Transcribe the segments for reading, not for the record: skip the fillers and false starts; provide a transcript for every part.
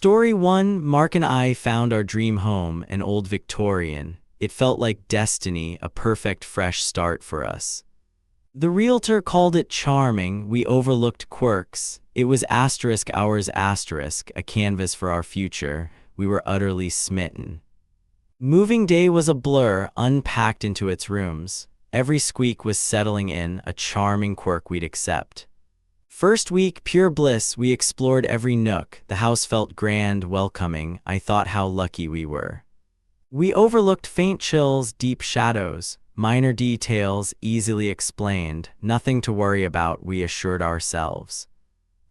Story 1. Mark and I found our dream home, an old Victorian. It felt like destiny, a perfect fresh start for us. The realtor called it charming. We overlooked quirks. It was ours, a canvas for our future. We were utterly smitten. Moving day was a blur, unpacked into its rooms. Every squeak was settling in, a charming quirk we'd accept. First week, pure bliss, we explored every nook. The house felt grand, welcoming. I thought how lucky we were. We overlooked faint chills, deep shadows, minor details easily explained. Nothing to worry about, we assured ourselves.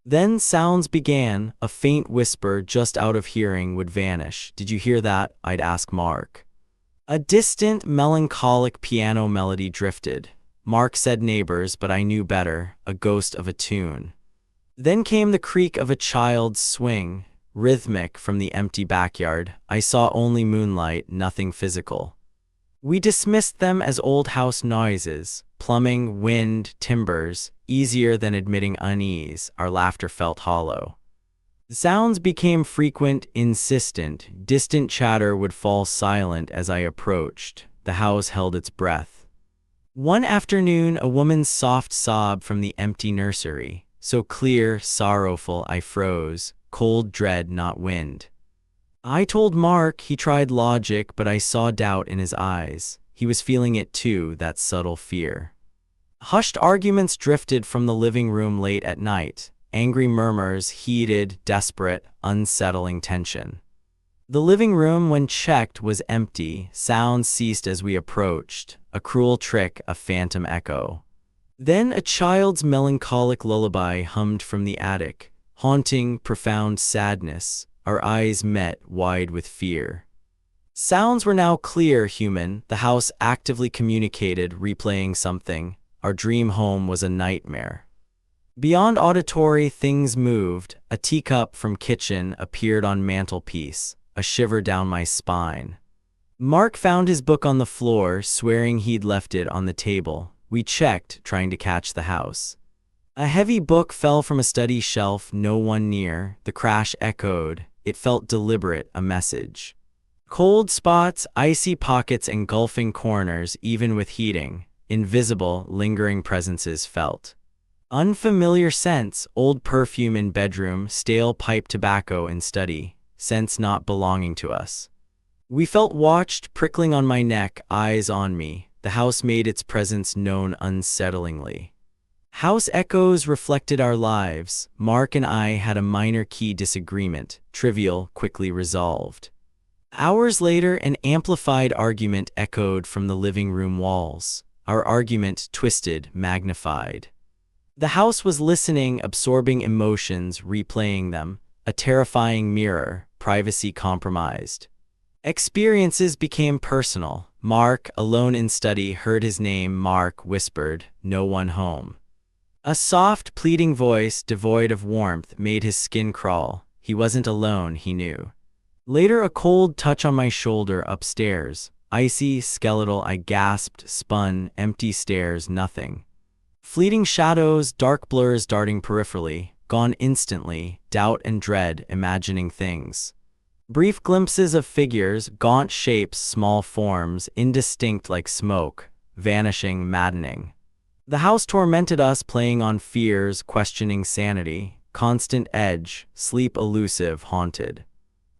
Then sounds began. A faint whisper just out of hearing would vanish. "Did you hear that?" I'd ask Mark. A distant, melancholic piano melody drifted. Mark said neighbors, but I knew better, a ghost of a tune. Then came the creak of a child's swing, rhythmic from the empty backyard. I saw only moonlight, nothing physical. We dismissed them as old house noises, plumbing, wind, timbers, easier than admitting unease. Our laughter felt hollow. Sounds became frequent, insistent. Distant chatter would fall silent as I approached. The house held its breath. One afternoon, a woman's soft sob from the empty nursery. So clear, sorrowful, I froze. Cold dread, not wind. I told Mark. He tried logic, but I saw doubt in his eyes. He was feeling it too, that subtle fear. Hushed arguments drifted from the living room late at night. Angry murmurs, heated, desperate, unsettling tension. The living room, when checked, was empty. Sounds ceased as we approached. A cruel trick, a phantom echo. Then a child's melancholic lullaby hummed from the attic, haunting, profound sadness. Our eyes met, wide with fear. Sounds were now clear, human. The house actively communicated, replaying something. Our dream home was a nightmare. Beyond auditory, things moved. A teacup from kitchen appeared on mantelpiece, a shiver down my spine. Mark found his book on the floor, swearing he'd left it on the table. We checked, trying to catch the house. A heavy book fell from a study shelf, no one near. The crash echoed. It felt deliberate, a message. Cold spots, icy pockets, engulfing corners, even with heating. Invisible, lingering presences felt. Unfamiliar scents, old perfume in bedroom, stale pipe tobacco in study, scents not belonging to us. We felt watched, prickling on my neck, eyes on me. The house made its presence known unsettlingly. House echoes reflected our lives. Mark and I had a minor key disagreement, trivial, quickly resolved. Hours later, an amplified argument echoed from the living room walls. Our argument twisted, magnified. The house was listening, absorbing emotions, replaying them, a terrifying mirror, privacy compromised. Experiences became personal. Mark, alone in study, heard his name. Mark whispered, "No one home." A soft, pleading voice, devoid of warmth, made his skin crawl. He wasn't alone, he knew. Later, a cold touch on my shoulder upstairs. Icy, skeletal, I gasped, spun, empty stairs, nothing. Fleeting shadows, dark blurs darting peripherally, gone instantly, doubt and dread, imagining things. Brief glimpses of figures, gaunt shapes, small forms, indistinct like smoke, vanishing, maddening. The house tormented us, playing on fears, questioning sanity, constant edge, sleep elusive, haunted.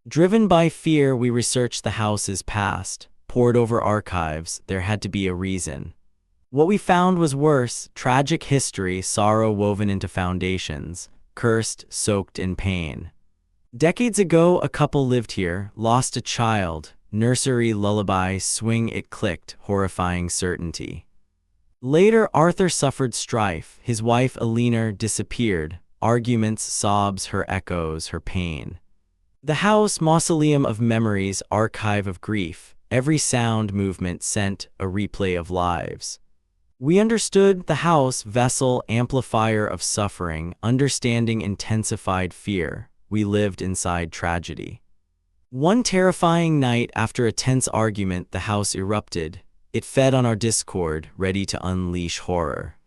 Driven by fear, we researched the house's past, pored over archives. There had to be a reason. What we found was worse, tragic history, sorrow woven into foundations, cursed, soaked in pain. Decades ago, a couple lived here, lost a child, nursery lullaby, swing it clicked, horrifying certainty. Later, Arthur suffered strife, his wife Alina disappeared, arguments, sobs, her echoes, her pain. The house, mausoleum of memories, archive of grief, every sound, movement sent a replay of lives. We understood the house, vessel, amplifier of suffering, understanding intensified fear. We lived inside tragedy. One terrifying night, after a tense argument, the house erupted. It fed on our discord, ready to unleash horror.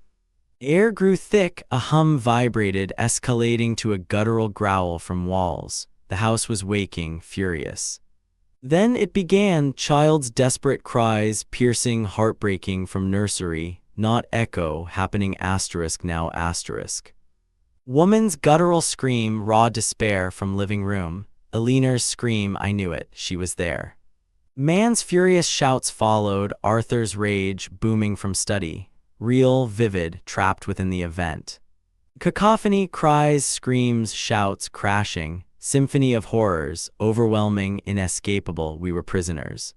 Air grew thick, a hum vibrated, escalating to a guttural growl from walls. The house was waking, furious. Then it began, child's desperate cries, piercing, heartbreaking from nursery, not echo, happening asterisk now asterisk. Woman's guttural scream, raw despair from living room. Eleanor's scream, I knew it, she was there. Man's furious shouts followed, Arthur's rage, booming from study. Real, vivid, trapped within the event. Cacophony, cries, screams, shouts, crashing. Symphony of horrors, overwhelming, inescapable, we were prisoners.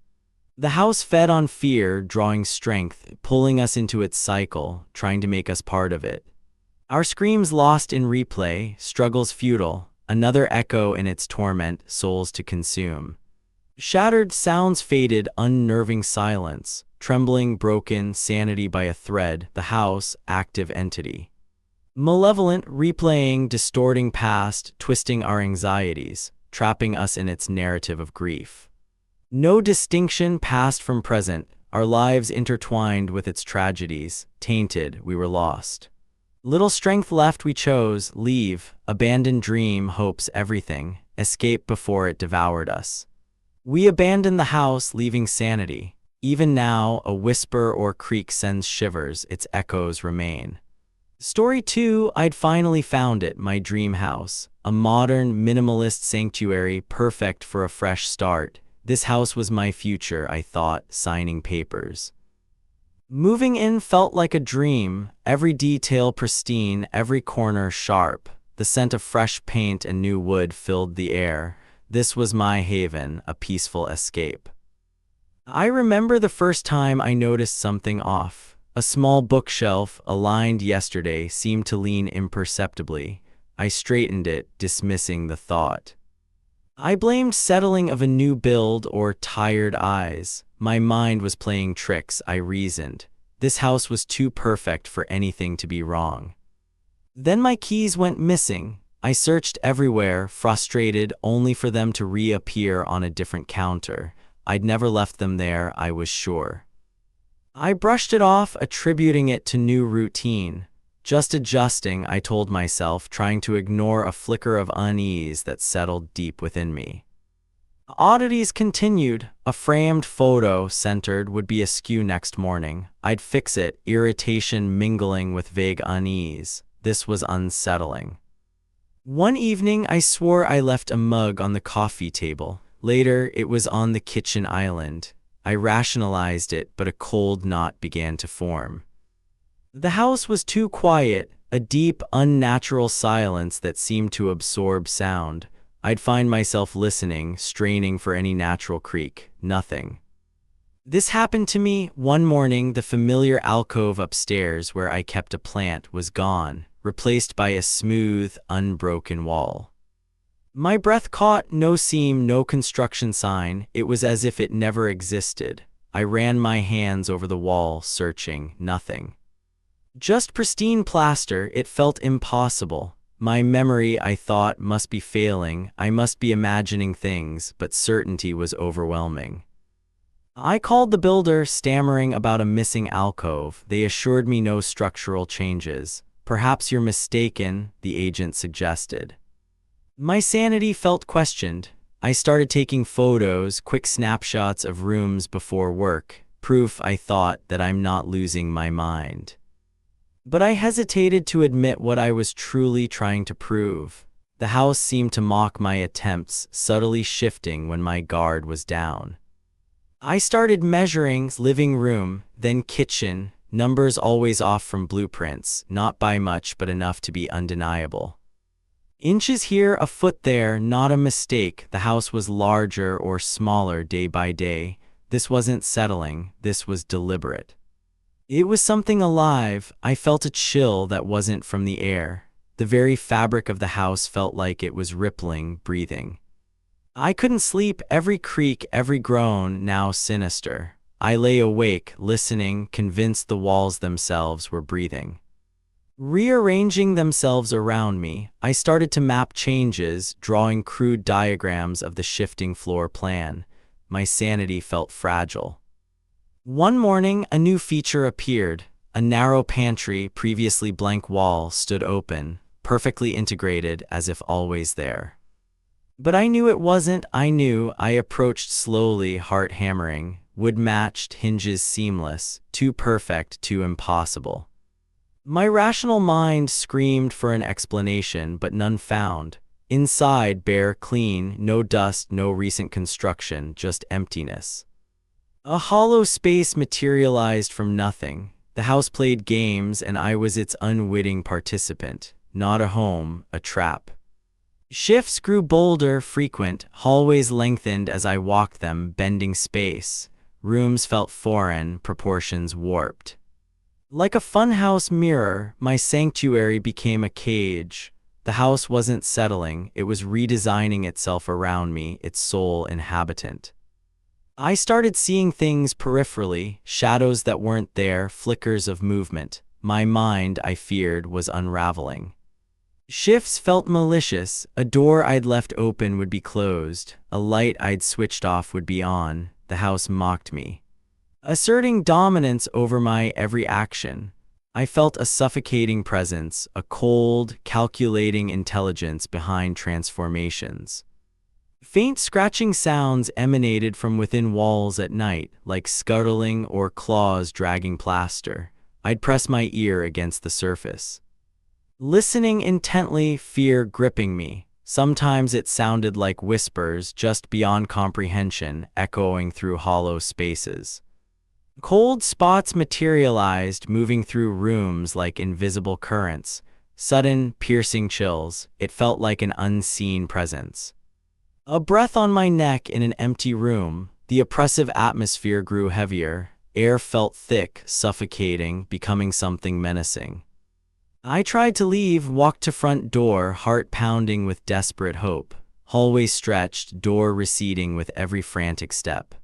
The house fed on fear, drawing strength, pulling us into its cycle, trying to make us part of it. Our screams lost in replay, struggles futile, another echo in its torment, souls to consume. Shattered sounds faded, unnerving silence, trembling, broken, sanity by a thread, the house, active entity. Malevolent, replaying, distorting past, twisting our anxieties, trapping us in its narrative of grief. No distinction past from present, our lives intertwined with its tragedies, tainted, we were lost. Little strength left, we chose, leave, abandon dream, hopes, everything, escape before it devoured us. We abandoned the house, leaving sanity. Even now, a whisper or creak sends shivers, its echoes remain. Story 2, I'd finally found it, my dream house. A modern, minimalist sanctuary, perfect for a fresh start. This house was my future, I thought, signing papers. Moving in felt like a dream, every detail pristine, every corner sharp. The scent of fresh paint and new wood filled the air. This was my haven, a peaceful escape. I remember the first time I noticed something off. A small bookshelf, aligned yesterday, seemed to lean imperceptibly. I straightened it, dismissing the thought. I blamed settling of a new build or tired eyes. My mind was playing tricks, I reasoned. This house was too perfect for anything to be wrong. Then my keys went missing. I searched everywhere, frustrated, only for them to reappear on a different counter. I'd never left them there, I was sure. I brushed it off, attributing it to new routine. Just adjusting, I told myself, trying to ignore a flicker of unease that settled deep within me. Oddities continued. A framed photo, centered, would be askew next morning. I'd fix it, irritation mingling with vague unease. This was unsettling. One evening, I swore I left a mug on the coffee table. Later, it was on the kitchen island. I rationalized it, but a cold knot began to form. The house was too quiet, a deep, unnatural silence that seemed to absorb sound. I'd find myself listening, straining for any natural creak. Nothing. This happened to me one morning. The familiar alcove upstairs where I kept a plant was gone, replaced by a smooth, unbroken wall. My breath caught, no seam, no construction sign. It was as if it never existed. I ran my hands over the wall, searching. Nothing. Just pristine plaster. It felt impossible. My memory, I thought, must be failing. I must be imagining things, but certainty was overwhelming. I called the builder, stammering about a missing alcove. They assured me no structural changes. Perhaps you're mistaken, the agent suggested. My sanity felt questioned. I started taking photos, quick snapshots of rooms before work. Proof, I thought, that I'm not losing my mind. But I hesitated to admit what I was truly trying to prove. The house seemed to mock my attempts, subtly shifting when my guard was down. I started measuring living room, then kitchen, numbers always off from blueprints, not by much but enough to be undeniable. Inches here, a foot there, not a mistake. The house was larger or smaller day by day. This wasn't settling, this was deliberate. It was something alive. I felt a chill that wasn't from the air. The very fabric of the house felt like it was rippling, breathing. I couldn't sleep, every creak, every groan, now sinister. I lay awake, listening, convinced the walls themselves were breathing. Rearranging themselves around me, I started to map changes, drawing crude diagrams of the shifting floor plan. My sanity felt fragile. One morning, a new feature appeared. A narrow pantry, previously blank wall, stood open, perfectly integrated as if always there. But I knew it wasn't. I approached slowly, heart hammering, wood matched, hinges seamless, too perfect, too impossible. My rational mind screamed for an explanation, but none found. Inside, bare, clean, no dust, no recent construction, just emptiness. A hollow space materialized from nothing. The house played games, and I was its unwitting participant. Not a home, a trap. Shifts grew bolder, frequent. Hallways lengthened as I walked them, bending space. Rooms felt foreign, proportions warped. Like a funhouse mirror, my sanctuary became a cage. The house wasn't settling, it was redesigning itself around me, its sole inhabitant. I started seeing things peripherally, shadows that weren't there, flickers of movement. My mind, I feared, was unraveling. Shifts felt malicious. A door I'd left open would be closed. A light I'd switched off would be on. The house mocked me, asserting dominance over my every action. I felt a suffocating presence, a cold, calculating intelligence behind transformations. Faint scratching sounds emanated from within walls at night, like scuttling or claws dragging plaster. I'd press my ear against the surface, listening intently, fear gripping me. Sometimes it sounded like whispers just beyond comprehension, echoing through hollow spaces. Cold spots materialized, moving through rooms like invisible currents. Sudden, piercing chills. It felt like an unseen presence. A breath on my neck in an empty room. The oppressive atmosphere grew heavier. Air felt thick, suffocating, becoming something menacing. I tried to leave, walked to front door, heart pounding with desperate hope. Hallway stretched, door receding with every frantic step.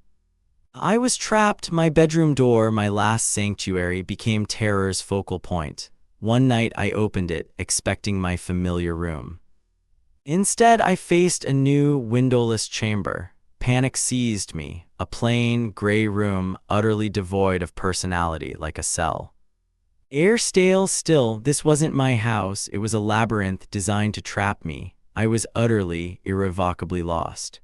I was trapped. My bedroom door, my last sanctuary, became terror's focal point. One night I opened it, expecting my familiar room. Instead, I faced a new, windowless chamber. Panic seized me. A plain, gray room, utterly devoid of personality, like a cell. Air stale, still. This wasn't my house. It was a labyrinth designed to trap me. I was utterly, irrevocably lost.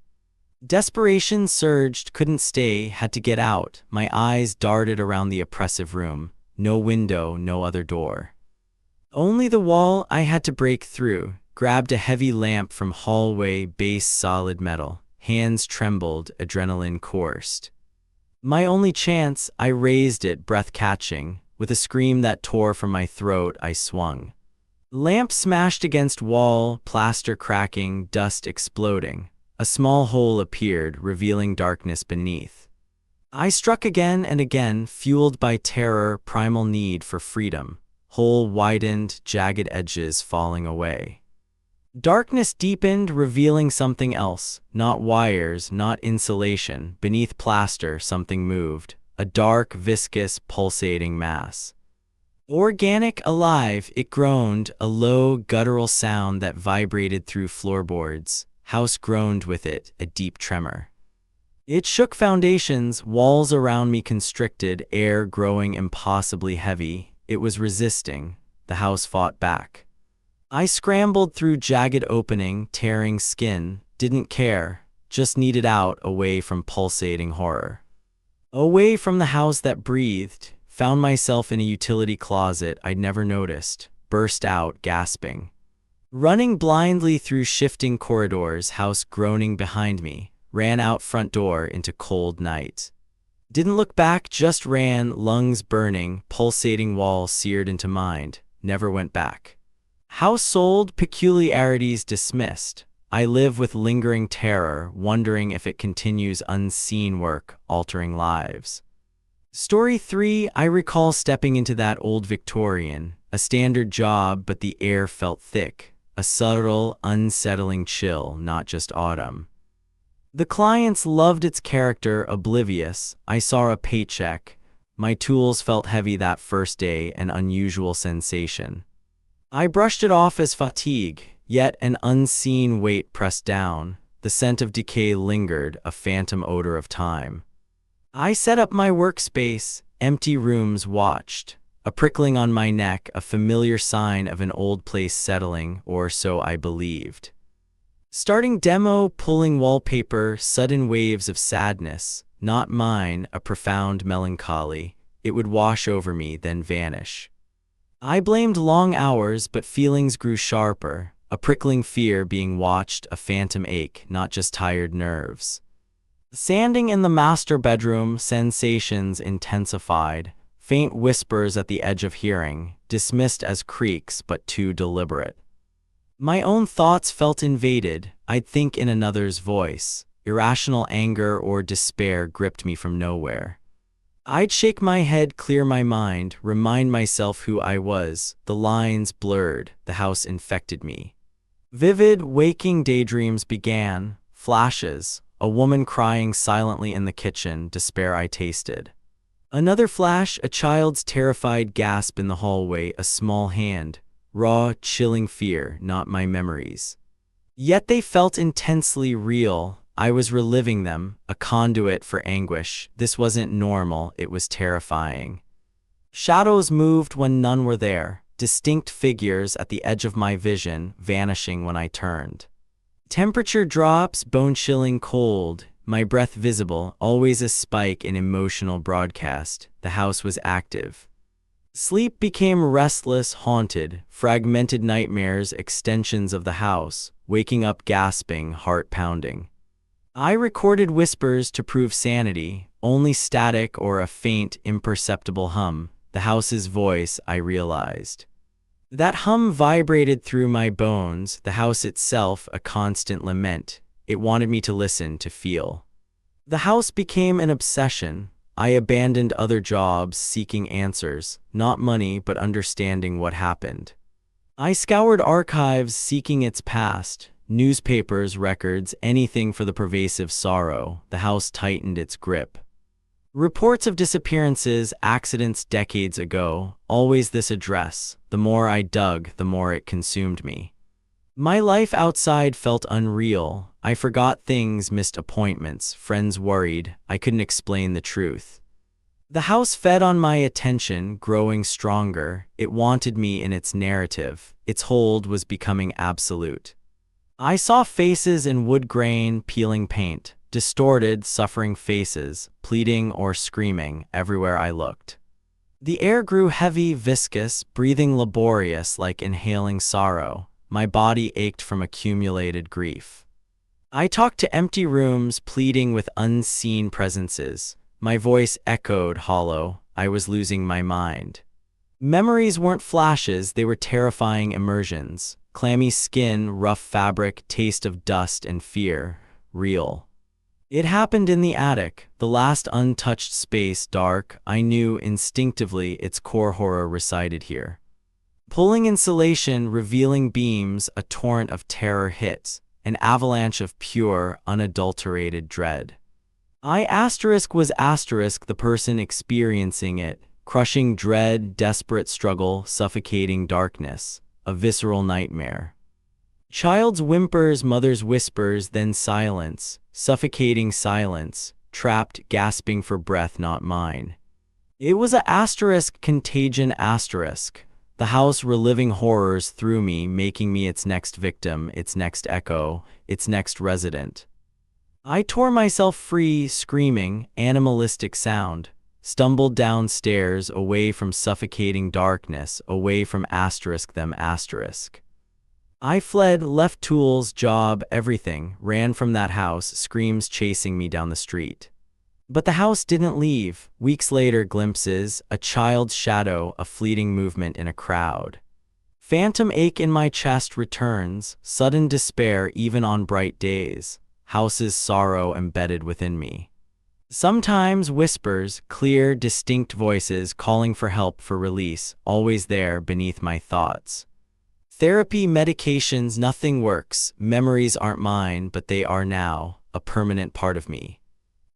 Desperation surged, couldn't stay, had to get out. My eyes darted around the oppressive room. No window, no other door. Only the wall. I had to break through. Grabbed a heavy lamp from hallway, base solid metal. Hands trembled, adrenaline coursed. My only chance, I raised it, breath catching. With a scream that tore from my throat, I swung. Lamp smashed against wall, plaster cracking, dust exploding. A small hole appeared, revealing darkness beneath. I struck again and again, fueled by terror, primal need for freedom. Hole widened, jagged edges falling away. Darkness deepened, revealing something else. Not wires, not insulation. Beneath plaster, something moved. A dark, viscous, pulsating mass. Organic, alive, it groaned, a low, guttural sound that vibrated through floorboards. House groaned with it, a deep tremor. It shook foundations, walls around me constricted, air growing impossibly heavy. It was resisting. The house fought back. I scrambled through jagged opening, tearing skin, didn't care, just needed out, away from pulsating horror. Away from the house that breathed, found myself in a utility closet I'd never noticed, burst out, gasping. Running blindly through shifting corridors, house groaning behind me, ran out front door into cold night. Didn't look back, just ran, lungs burning, pulsating wall seared into mind, never went back. House sold, peculiarities dismissed. I live with lingering terror, wondering if it continues unseen work, altering lives. Story 3, I recall stepping into that old Victorian, a standard job, but the air felt thick. A subtle, unsettling chill, not just autumn. The clients loved its character, oblivious. I saw a paycheck. My tools felt heavy that first day, an unusual sensation. I brushed it off as fatigue, yet an unseen weight pressed down. The scent of decay lingered, a phantom odor of time. I set up my workspace. Empty rooms watched. A prickling on my neck, a familiar sign of an old place settling, or so I believed. Starting demo, pulling wallpaper, sudden waves of sadness. Not mine, a profound melancholy. It would wash over me, then vanish. I blamed long hours, but feelings grew sharper. A prickling fear being watched, a phantom ache, not just tired nerves. Sanding in the master bedroom, sensations intensified. Faint whispers at the edge of hearing, dismissed as creaks but too deliberate. My own thoughts felt invaded. I'd think in another's voice. Irrational anger or despair gripped me from nowhere. I'd shake my head, clear my mind, remind myself who I was. The lines blurred, the house infected me. Vivid, waking daydreams began. Flashes, a woman crying silently in the kitchen, despair I tasted. Another flash, a child's terrified gasp in the hallway, a small hand. Raw, chilling fear, not my memories. Yet they felt intensely real. I was reliving them, a conduit for anguish. This wasn't normal, it was terrifying. Shadows moved when none were there, distinct figures at the edge of my vision, vanishing when I turned. Temperature drops, bone-chilling cold, my breath visible, always a spike in emotional broadcast. The house was active. Sleep became restless, haunted, fragmented nightmares, extensions of the house, waking up gasping, heart pounding. I recorded whispers to prove sanity, only static or a faint, imperceptible hum, the house's voice, I realized. That hum vibrated through my bones, the house itself a constant lament. It wanted me to listen, to feel. The house became an obsession. I abandoned other jobs, seeking answers, not money but understanding what happened. I scoured archives, seeking its past. Newspapers, records, anything for the pervasive sorrow. The house tightened its grip. Reports of disappearances, accidents decades ago, always this address. The more I dug, the more it consumed me. My life outside felt unreal. I forgot things, missed appointments, friends worried. I couldn't explain the truth. The house fed on my attention, growing stronger. It wanted me in its narrative. Its hold was becoming absolute. I saw faces in wood grain, peeling paint, distorted, suffering faces, pleading or screaming everywhere I looked. The air grew heavy, viscous, breathing laborious like inhaling sorrow. My body ached from accumulated grief. I talked to empty rooms, pleading with unseen presences. My voice echoed hollow. I was losing my mind. Memories weren't flashes, they were terrifying immersions. Clammy skin, rough fabric, taste of dust and fear. Real. It happened in the attic, the last untouched space, dark. I knew instinctively its core horror resided here. Pulling insulation, revealing beams, a torrent of terror hit, an avalanche of pure, unadulterated dread. I was the person experiencing it, crushing dread, desperate struggle, suffocating darkness, a visceral nightmare. Child's whimpers, mother's whispers, then silence, suffocating silence, trapped, gasping for breath, not mine. It was a contagion. The house reliving horrors through me, making me its next victim, its next echo, its next resident. I tore myself free, screaming, animalistic sound, stumbled downstairs, away from suffocating darkness, away from them. I fled, left tools, job, everything, ran from that house, screams chasing me down the street. But the house didn't leave. Weeks later, glimpses, a child's shadow, a fleeting movement in a crowd. Phantom ache in my chest returns, sudden despair even on bright days. House's sorrow embedded within me. Sometimes whispers, clear, distinct voices calling for help, for release, always there beneath my thoughts. Therapy, medications, nothing works. Memories aren't mine, but they are now, a permanent part of me.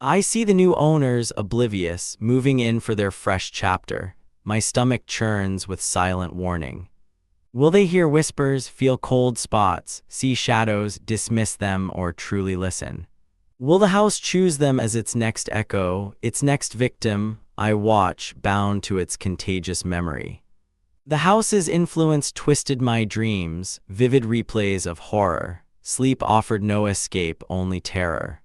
I see the new owners, oblivious, moving in for their fresh chapter. My stomach churns with silent warning. Will they hear whispers, feel cold spots, see shadows, dismiss them, or truly listen? Will the house choose them as its next echo, its next victim? I watch, bound to its contagious memory. The house's influence twisted my dreams, vivid replays of horror, Sleep offered no escape, only terror.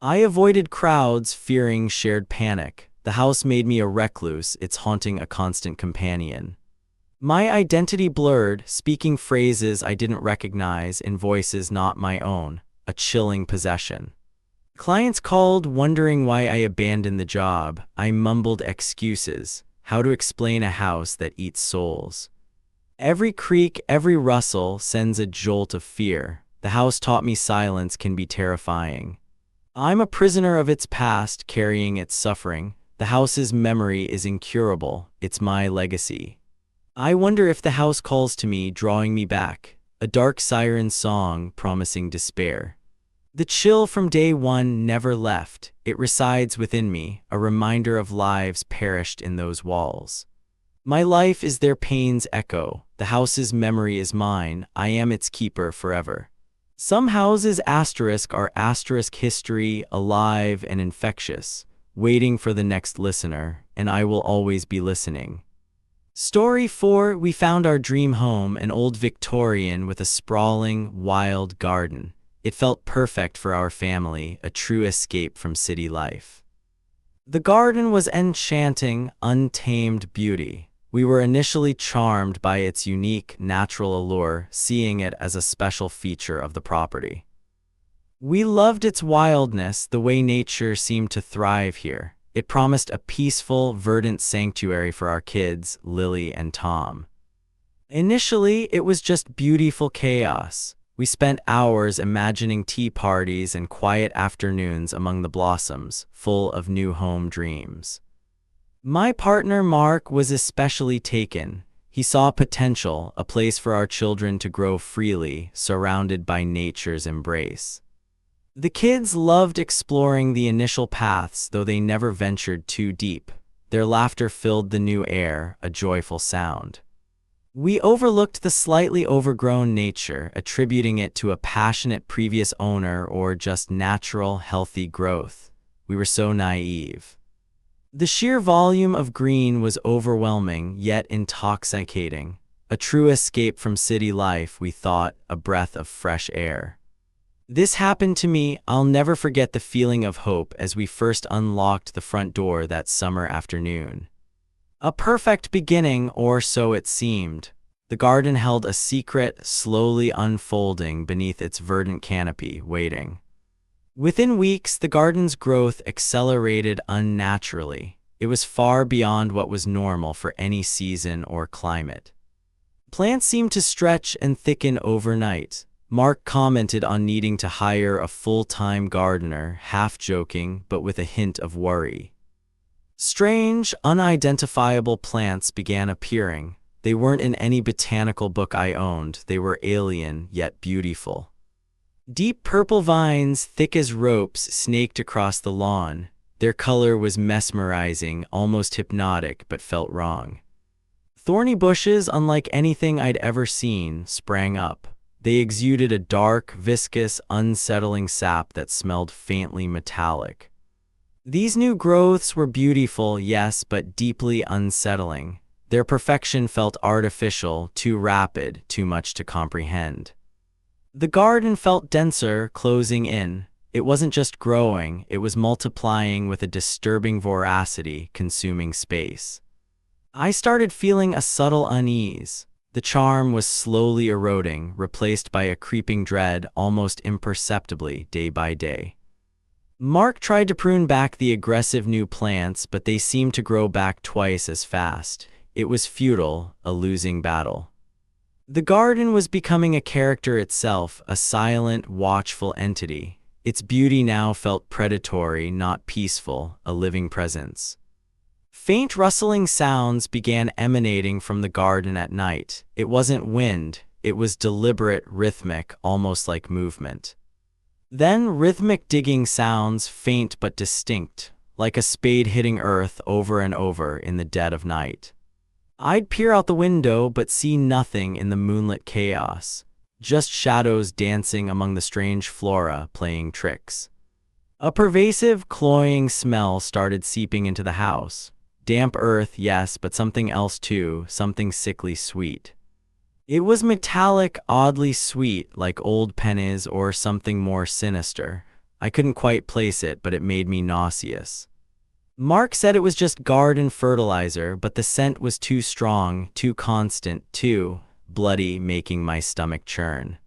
I avoided crowds, fearing shared panic. The house made me a recluse, its haunting a constant companion. My identity blurred, speaking phrases I didn't recognize in voices not my own, a chilling possession. Clients called, wondering why I abandoned the job. I mumbled excuses, how to explain a house that eats souls. Every creak, every rustle sends a jolt of fear. The house taught me silence can be terrifying. I'm a prisoner of its past, carrying its suffering. The house's memory is incurable. It's my legacy. I wonder if the house calls to me, drawing me back, a dark siren song promising despair. The chill from day one never left. It resides within me, a reminder of lives perished in those walls. My life is their pain's echo. The house's memory is mine. I am its keeper forever. Some houses are asterisk history, alive and infectious, waiting for the next listener, and I will always be listening. Story 4. We found our dream home, an old Victorian with a sprawling, wild garden. It felt perfect for our family, a true escape from city life. The garden was enchanting, untamed beauty. We were initially charmed by its unique, natural allure, seeing it as a special feature of the property. We loved its wildness, the way nature seemed to thrive here. It promised a peaceful, verdant sanctuary for our kids, Lily and Tom. Initially, it was just beautiful chaos. We spent hours imagining tea parties and quiet afternoons among the blossoms, full of new home dreams. My partner Mark was especially taken. He saw potential, a place for our children to grow freely, surrounded by nature's embrace. The kids loved exploring the initial paths, though they never ventured too deep. Their laughter filled the new air, a joyful sound. We overlooked the slightly overgrown nature, attributing it to a passionate previous owner or just natural, healthy growth. We were so naive. The sheer volume of green was overwhelming, yet intoxicating. A true escape from city life, we thought, a breath of fresh air. This happened to me. I'll never forget the feeling of hope as we first unlocked the front door that summer afternoon. A perfect beginning, or so it seemed. The garden held a secret, slowly unfolding beneath its verdant canopy, waiting. Within weeks, the garden's growth accelerated unnaturally. It was far beyond what was normal for any season or climate. Plants seemed to stretch and thicken overnight. Mark commented on needing to hire a full-time gardener, half joking but with a hint of worry. Strange, unidentifiable plants began appearing. They weren't in any botanical book I owned. They were alien, yet beautiful. Deep purple vines, thick as ropes, snaked across the lawn. Their color was mesmerizing, almost hypnotic, but felt wrong. Thorny bushes, unlike anything I'd ever seen, sprang up. They exuded a dark, viscous, unsettling sap that smelled faintly metallic. These new growths were beautiful, yes, but deeply unsettling. Their perfection felt artificial, too rapid, too much to comprehend. The garden felt denser, closing in. It wasn't just growing, it was multiplying with a disturbing voracity, consuming space. I started feeling a subtle unease. The charm was slowly eroding, replaced by a creeping dread almost imperceptibly day by day. Mark tried to prune back the aggressive new plants, but they seemed to grow back twice as fast. It was futile, a losing battle. The garden was becoming a character itself, a silent, watchful entity. Its beauty now felt predatory, not peaceful, a living presence. Faint rustling sounds began emanating from the garden at night. It wasn't wind, it was deliberate, rhythmic, almost like movement. Then rhythmic digging sounds, faint but distinct, like a spade hitting earth over and over in the dead of night. I'd peer out the window but see nothing in the moonlit chaos, just shadows dancing among the strange flora, playing tricks. A pervasive, cloying smell started seeping into the house. Damp earth, yes, but something else too, something sickly sweet. It was metallic, oddly sweet, like old pennies or something more sinister. I couldn't quite place it, but it made me nauseous. Mark said it was just garden fertilizer, but the scent was too strong, too constant, too bloody, making my stomach churn.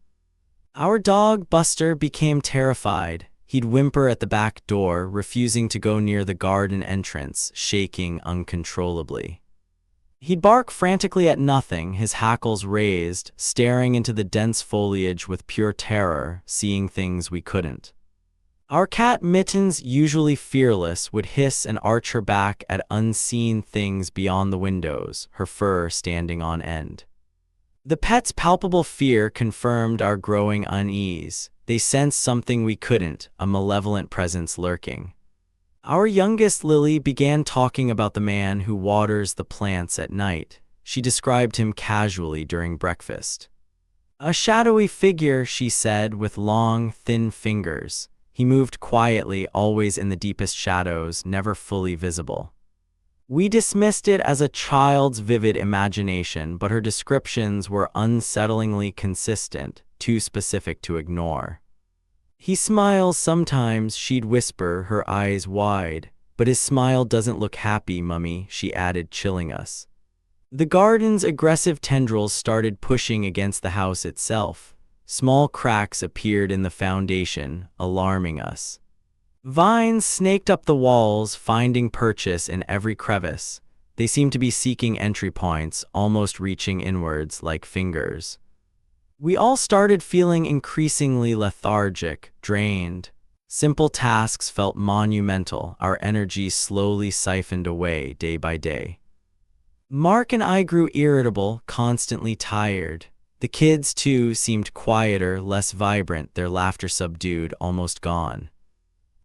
Our dog, Buster, became terrified. He'd whimper at the back door, refusing to go near the garden entrance, shaking uncontrollably. He'd bark frantically at nothing, his hackles raised, staring into the dense foliage with pure terror, seeing things we couldn't. Our cat Mittens, usually fearless, would hiss and arch her back at unseen things beyond the windows, her fur standing on end. The pet's palpable fear confirmed our growing unease. They sensed something we couldn't, a malevolent presence lurking. Our youngest Lily began talking about the man who waters the plants at night. She described him casually during breakfast. A shadowy figure, she said, with long, thin fingers. He moved quietly, always in the deepest shadows, never fully visible. We dismissed it as a child's vivid imagination, but her descriptions were unsettlingly consistent, too specific to ignore. He smiles sometimes, she'd whisper, her eyes wide. But his smile doesn't look happy, Mummy, she added, chilling us. The garden's aggressive tendrils started pushing against the house itself. Small cracks appeared in the foundation, alarming us. Vines snaked up the walls, finding purchase in every crevice. They seemed to be seeking entry points, almost reaching inwards like fingers. We all started feeling increasingly lethargic, drained. Simple tasks felt monumental, our energy slowly siphoned away day by day. Mark and I grew irritable, constantly tired. The kids, too, seemed quieter, less vibrant, their laughter subdued, almost gone.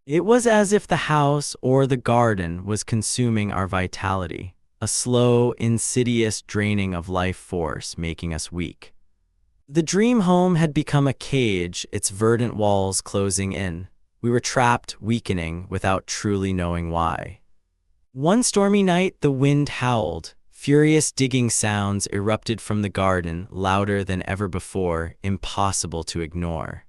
It was as if the house or the garden was consuming our vitality, a slow, insidious draining of life force, making us weak. The dream home had become a cage, its verdant walls closing in. We were trapped, weakening, without truly knowing why. One stormy night, the wind howled. Furious digging sounds erupted from the garden, louder than ever before, impossible to ignore.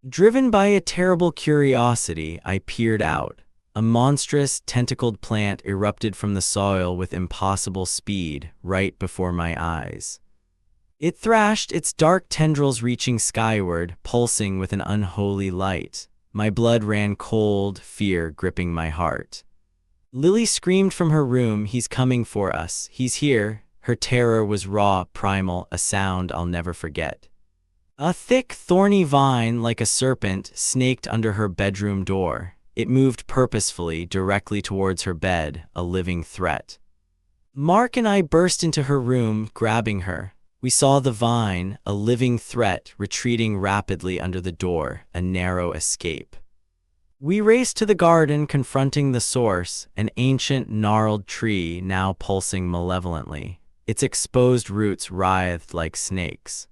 Driven by a terrible curiosity, I peered out. A monstrous, tentacled plant erupted from the soil with impossible speed, right before my eyes. It thrashed, its dark tendrils reaching skyward, pulsing with an unholy light. My blood ran cold, fear gripping my heart. Lily screamed from her room, "He's coming for us, he's here." Her terror was raw, primal, a sound I'll never forget. A thick, thorny vine, like a serpent, snaked under her bedroom door. It moved purposefully, directly towards her bed, a living threat. Mark and I burst into her room, grabbing her. We saw the vine, a living threat, retreating rapidly under the door, a narrow escape. We raced to the garden, confronting the source, an ancient, gnarled tree now pulsing malevolently. Its exposed roots writhed like snakes.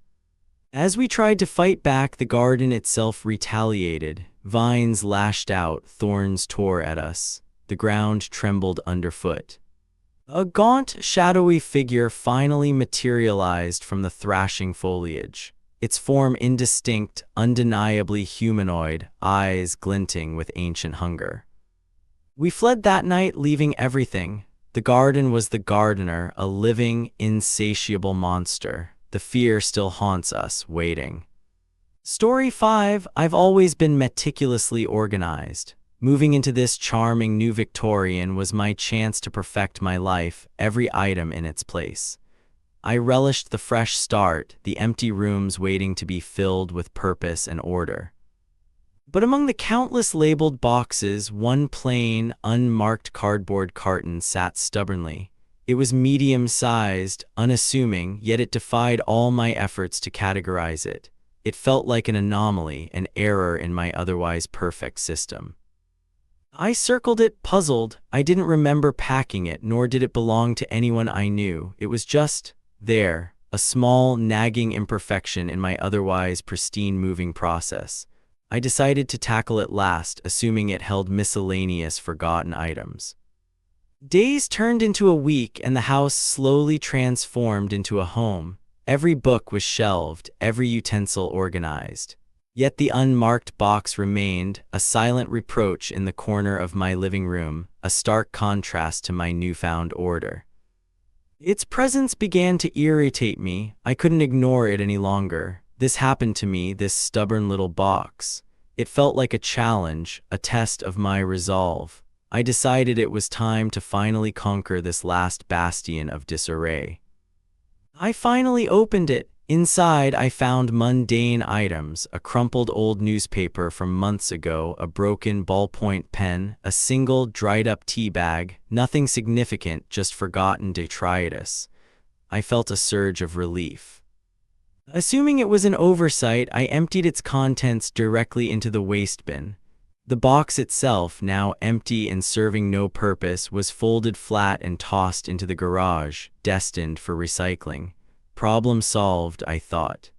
As we tried to fight back, the garden itself retaliated. Vines lashed out, thorns tore at us. The ground trembled underfoot. A gaunt, shadowy figure finally materialized from the thrashing foliage. Its form indistinct, undeniably humanoid, eyes glinting with ancient hunger. We fled that night, leaving everything. The garden was the gardener, a living, insatiable monster. The fear still haunts us, waiting. Story 5. I've always been meticulously organized. Moving into this charming new Victorian was my chance to perfect my life, every item in its place. I relished the fresh start, the empty rooms waiting to be filled with purpose and order. But among the countless labeled boxes, one plain, unmarked cardboard carton sat stubbornly. It was medium-sized, unassuming, yet it defied all my efforts to categorize it. It felt like an anomaly, an error in my otherwise perfect system. I circled it, puzzled. I didn't remember packing it, nor did it belong to anyone I knew. It was just there, a small, nagging imperfection in my otherwise pristine moving process. I decided to tackle it last, assuming it held miscellaneous forgotten items. Days turned into a week, and the house slowly transformed into a home. Every book was shelved, every utensil organized. Yet the unmarked box remained, a silent reproach in the corner of my living room, a stark contrast to my newfound order. Its presence began to irritate me. I couldn't ignore it any longer. This happened to me, this stubborn little box. It felt like a challenge, a test of my resolve. I decided it was time to finally conquer this last bastion of disarray. I finally opened it. Inside, I found mundane items: a crumpled old newspaper from months ago, a broken ballpoint pen, a single dried-up tea bag. Nothing significant, just forgotten detritus. I felt a surge of relief. Assuming it was an oversight, I emptied its contents directly into the waste bin. The box itself, now empty and serving no purpose, was folded flat and tossed into the garage, destined for recycling. Problem solved, I thought.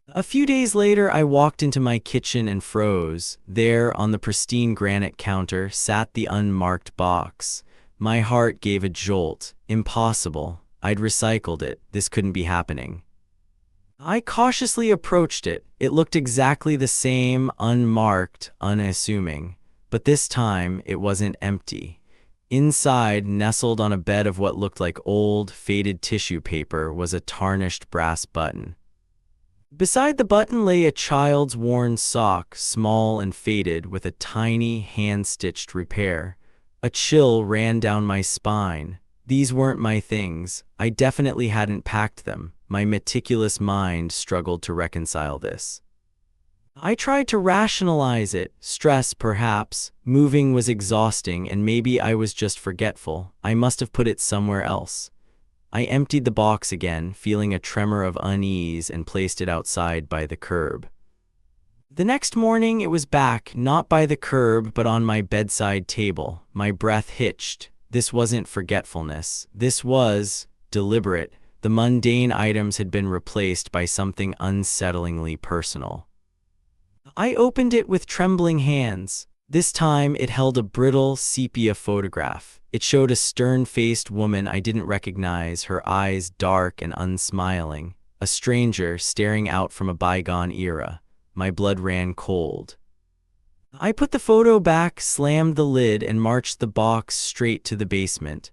A few days later, I walked into my kitchen and froze. There, on the pristine granite counter, sat the unmarked box. My heart gave a jolt. Impossible. I'd recycled it. This couldn't be happening. I cautiously approached it. It looked exactly the same, unmarked, unassuming. But this time, it wasn't empty. Inside, nestled on a bed of what looked like old, faded tissue paper, was a tarnished brass button. Beside the button lay a child's worn sock, small and faded, with a tiny, hand-stitched repair. A chill ran down my spine. These weren't my things. I definitely hadn't packed them. My meticulous mind struggled to reconcile this. I tried to rationalize it. Stress, perhaps. Moving was exhausting, and maybe I was just forgetful. I must have put it somewhere else. I emptied the box again, feeling a tremor of unease, and placed it outside by the curb. The next morning it was back, not by the curb, but on my bedside table. My breath hitched. This wasn't forgetfulness. This was deliberate. The mundane items had been replaced by something unsettlingly personal. I opened it with trembling hands. This time it held a brittle sepia photograph. It showed a stern-faced woman I didn't recognize, her eyes dark and unsmiling. A stranger staring out from a bygone era. My blood ran cold. I put the photo back, slammed the lid, and marched the box straight to the basement.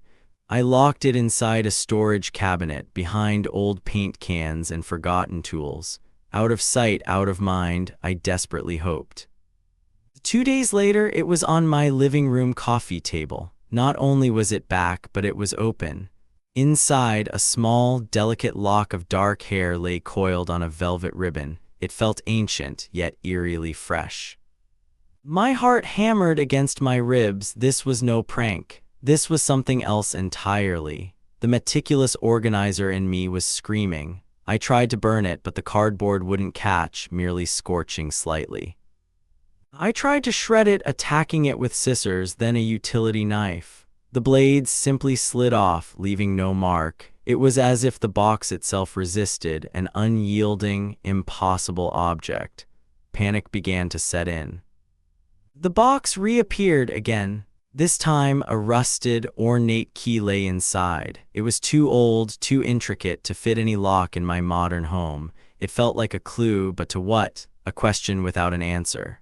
I locked it inside a storage cabinet, behind old paint cans and forgotten tools. Out of sight, out of mind, I desperately hoped. 2 days later, it was on my living room coffee table. Not only was it back, but it was open. Inside, a small, delicate lock of dark hair lay coiled on a velvet ribbon. It felt ancient, yet eerily fresh. My heart hammered against my ribs. This was no prank. This was something else entirely. The meticulous organizer in me was screaming. I tried to burn it, but the cardboard wouldn't catch, merely scorching slightly. I tried to shred it, attacking it with scissors, then a utility knife. The blades simply slid off, leaving no mark. It was as if the box itself resisted, an unyielding, impossible object. Panic began to set in. The box reappeared again. This time, a rusted, ornate key lay inside. It was too old, too intricate to fit any lock in my modern home. It felt like a clue, but to what? A question without an answer.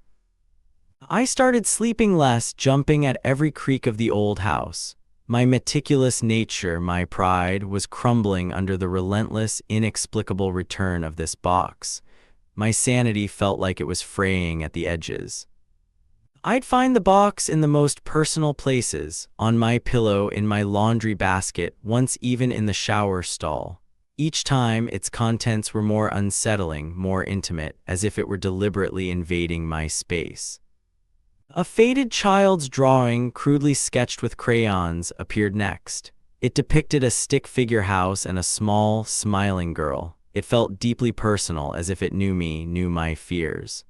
I started sleeping less, jumping at every creak of the old house. My meticulous nature, my pride, was crumbling under the relentless, inexplicable return of this box. My sanity felt like it was fraying at the edges. I'd find the box in the most personal places, on my pillow, in my laundry basket, once even in the shower stall. Each time, its contents were more unsettling, more intimate, as if it were deliberately invading my space. A faded child's drawing, crudely sketched with crayons, appeared next. It depicted a stick figure house and a small, smiling girl. It felt deeply personal, as if it knew me, knew my fears.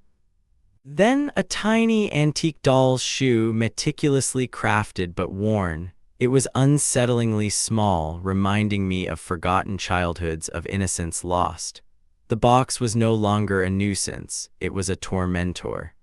Then a tiny antique doll's shoe, meticulously crafted but worn. It was unsettlingly small, reminding me of forgotten childhoods, of innocence lost. The box was no longer a nuisance, it was a tormentor.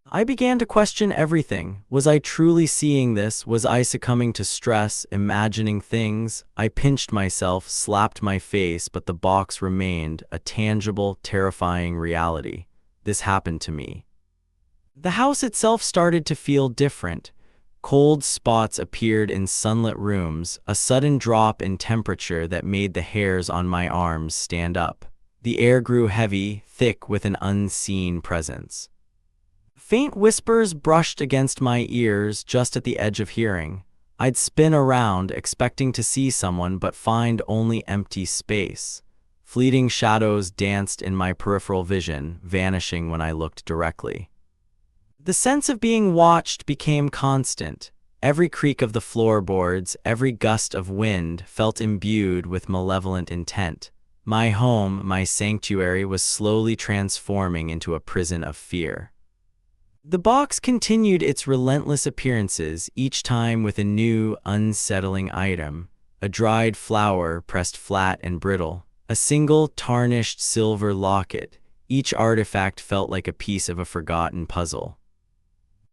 I began to question everything. Was I truly seeing this? Was I succumbing to stress, imagining things? I pinched myself, slapped my face, but the box remained a tangible, terrifying reality. This happened to me. The house itself started to feel different. Cold spots appeared in sunlit rooms, a sudden drop in temperature that made the hairs on my arms stand up. The air grew heavy, thick with an unseen presence. Faint whispers brushed against my ears just at the edge of hearing. I'd spin around, expecting to see someone, but find only empty space. Fleeting shadows danced in my peripheral vision, vanishing when I looked directly. The sense of being watched became constant. Every creak of the floorboards, every gust of wind felt imbued with malevolent intent. My home, my sanctuary, was slowly transforming into a prison of fear. The box continued its relentless appearances, each time with a new, unsettling item. A dried flower pressed flat and brittle, a single tarnished silver locket. Each artifact felt like a piece of a forgotten puzzle.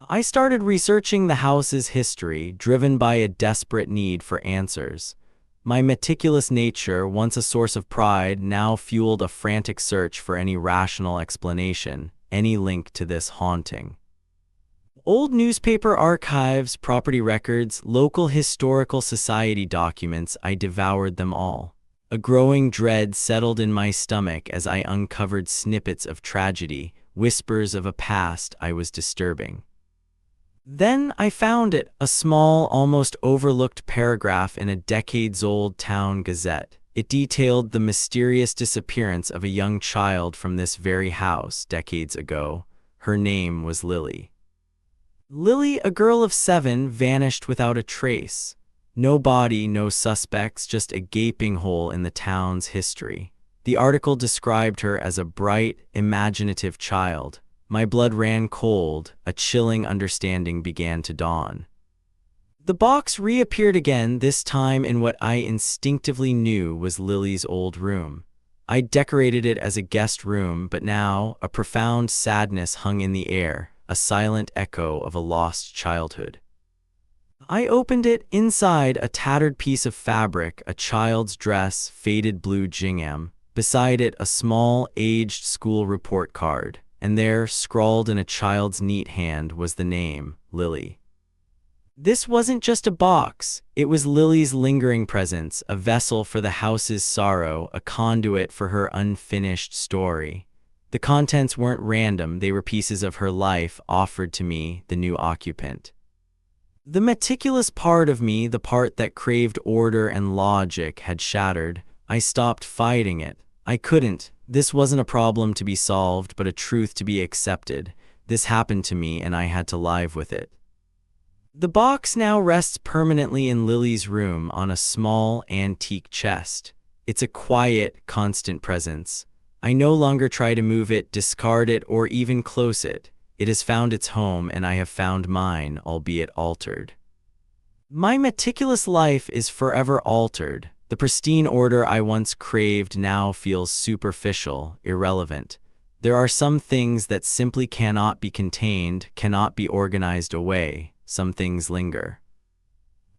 I started researching the house's history, driven by a desperate need for answers. My meticulous nature, once a source of pride, now fueled a frantic search for any rational explanation, any link to this haunting. Old newspaper archives, property records, local historical society documents, I devoured them all. A growing dread settled in my stomach as I uncovered snippets of tragedy, whispers of a past I was disturbing. Then I found it, a small, almost overlooked paragraph in a decades-old town gazette. It detailed the mysterious disappearance of a young child from this very house decades ago. Her name was Lily. Lily, a girl of 7, vanished without a trace. No body, no suspects, just a gaping hole in the town's history. The article described her as a bright, imaginative child. My blood ran cold, a chilling understanding began to dawn. The box reappeared again, this time in what I instinctively knew was Lily's old room. I decorated it as a guest room, but now a profound sadness hung in the air, a silent echo of a lost childhood. I opened it. Inside, a tattered piece of fabric, a child's dress, faded blue gingham. Beside it, a small, aged school report card. And there, scrawled in a child's neat hand, was the name, Lily. This wasn't just a box. It was Lily's lingering presence, a vessel for the house's sorrow, a conduit for her unfinished story. The contents weren't random, they were pieces of her life offered to me, the new occupant. The meticulous part of me, the part that craved order and logic, had shattered. I stopped fighting it. I couldn't. This wasn't a problem to be solved, but a truth to be accepted. This happened to me, and I had to live with it. The box now rests permanently in Lily's room on a small, antique chest. It's a quiet, constant presence. I no longer try to move it, discard it, or even close it. It has found its home, and I have found mine, albeit altered. My meticulous life is forever altered. The pristine order I once craved now feels superficial, irrelevant. There are some things that simply cannot be contained, cannot be organized away. Some things linger.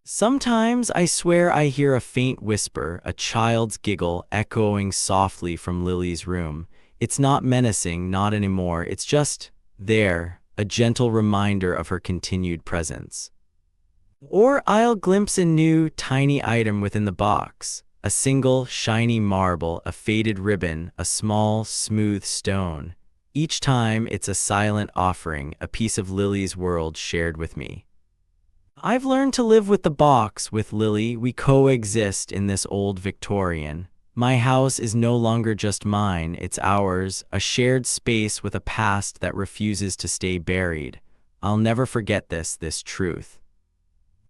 Sometimes I swear I hear a faint whisper, a child's giggle echoing softly from Lily's room. It's not menacing, not anymore, it's just there, a gentle reminder of her continued presence. Or I'll glimpse a new, tiny item within the box. A single, shiny marble, a faded ribbon, a small, smooth stone. Each time it's a silent offering, a piece of Lily's world shared with me. I've learned to live with the box, with Lily. We coexist in this old Victorian. My house is no longer just mine, it's ours, a shared space with a past that refuses to stay buried. I'll never forget this truth.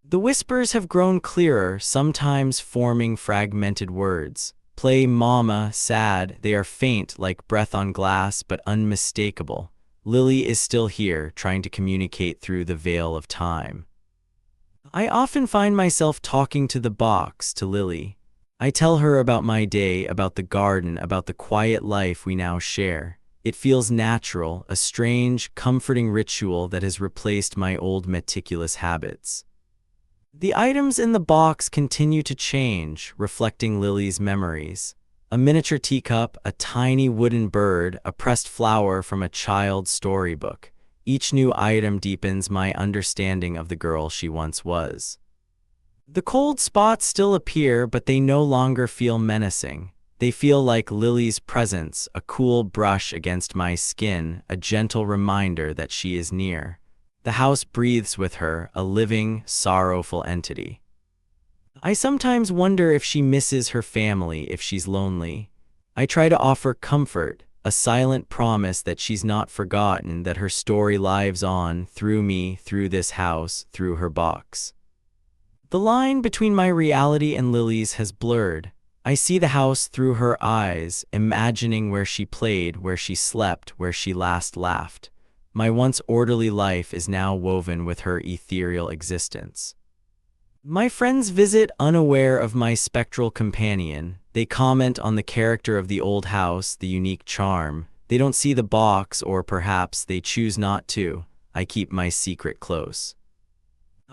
The whispers have grown clearer, sometimes forming fragmented words. Play mama, sad, they are faint like breath on glass, but unmistakable. Lily is still here, trying to communicate through the veil of time. I often find myself talking to the box, to Lily. I tell her about my day, about the garden, about the quiet life we now share. It feels natural, a strange, comforting ritual that has replaced my old meticulous habits. The items in the box continue to change, reflecting Lily's memories. A miniature teacup, a tiny wooden bird, a pressed flower from a child's storybook. Each new item deepens my understanding of the girl she once was. The cold spots still appear, but they no longer feel menacing. They feel like Lily's presence, a cool brush against my skin, a gentle reminder that she is near. The house breathes with her, a living, sorrowful entity. I sometimes wonder if she misses her family, if she's lonely. I try to offer comfort, a silent promise that she's not forgotten, that her story lives on, through me, through this house, through her box. The line between my reality and Lily's has blurred. I see the house through her eyes, imagining where she played, where she slept, where she last laughed. My once orderly life is now woven with her ethereal existence. My friends visit unaware of my spectral companion. They comment on the character of the old house, the unique charm. They don't see the box, or perhaps they choose not to. I keep my secret close.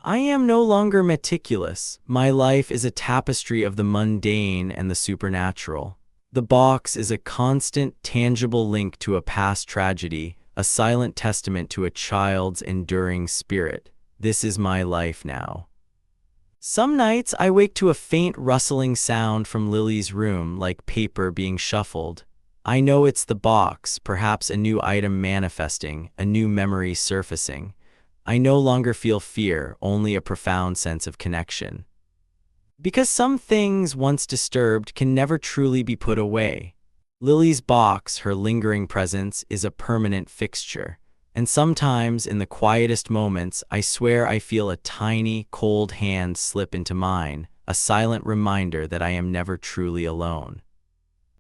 I am no longer meticulous. My life is a tapestry of the mundane and the supernatural. The box is a constant, tangible link to a past tragedy, a silent testament to a child's enduring spirit. This is my life now. Some nights I wake to a faint rustling sound from Lily's room, like paper being shuffled. I know it's the box, perhaps a new item manifesting, a new memory surfacing. I no longer feel fear, only a profound sense of connection. Because some things, once disturbed, can never truly be put away. Lily's box, her lingering presence, is a permanent fixture. And sometimes, in the quietest moments, I swear I feel a tiny, cold hand slip into mine, a silent reminder that I am never truly alone.